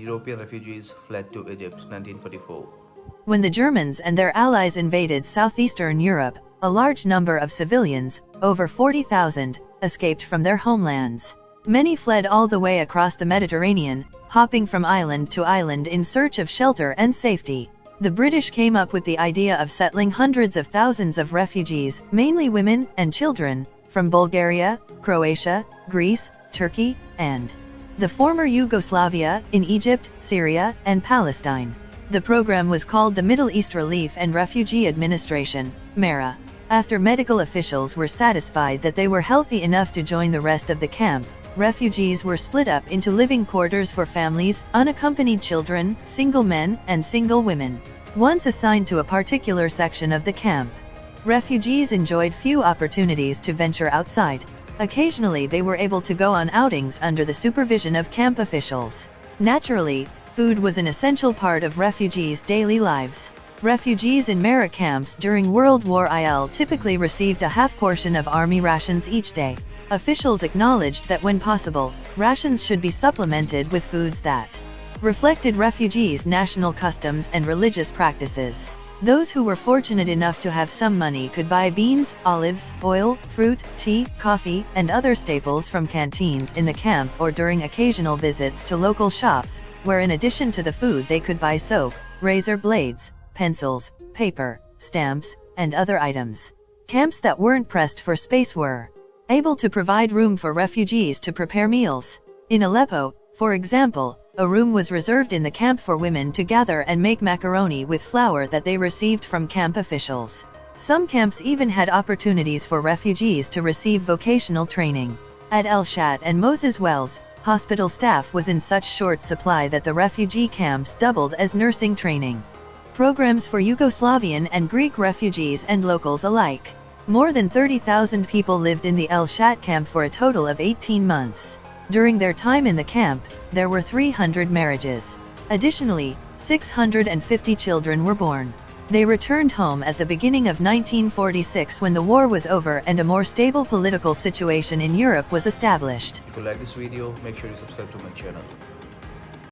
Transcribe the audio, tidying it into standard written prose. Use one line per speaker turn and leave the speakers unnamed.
European refugees fled to Egypt, 1944.
When the Germans and their allies invaded southeastern Europe, a large number of civilians, over 40,000, escaped from their homelands. Many fled all the way across the Mediterranean, hopping from island to island in search of shelter and safety. The British came up with the idea of settling hundreds of thousands of refugees, mainly women and children, from Bulgaria, Croatia, Greece, Turkey, and the former Yugoslavia, in Egypt, Syria, and Palestine. The program was called the Middle East Relief and Refugee Administration, MERA. After medical officials were satisfied that they were healthy enough to join the rest of the camp, refugees were split up into living quarters for families, unaccompanied children, single men, and single women. Once assigned to a particular section of the camp, refugees enjoyed few opportunities to venture outside. Occasionally they were able to go on outings under the supervision of camp officials. Naturally, food was an essential part of refugees' daily lives. Refugees in MERA camps during World War I typically received a half portion of army rations each day. Officials acknowledged that when possible, rations should be supplemented with foods that reflected refugees' national customs and religious practices. Those who were fortunate enough to have some money could buy beans, olives, oil, fruit, tea, coffee, and other staples from canteens in the camp or during occasional visits to local shops, where in addition to the food they could buy soap, razor blades, pencils, paper, stamps, and other items. Camps that weren't pressed for space were able to provide room for refugees to prepare meals. In Aleppo, for example, a room was reserved in the camp for women to gather and make macaroni with flour that they received from camp officials. Some camps even had opportunities for refugees to receive vocational training. At El Shat and Moses Wells, hospital staff was in such short supply that the refugee camps doubled as nursing training programs for Yugoslavian and Greek refugees and locals alike. More than 30,000 people lived in the El Shat camp for a total of 18 months. During their time in the camp, there were 300 marriages. Additionally, 650 children were born. They returned home at the beginning of 1946 when the war was over and a more stable political situation in Europe was established.
If you like this video, make sure you subscribe to my channel.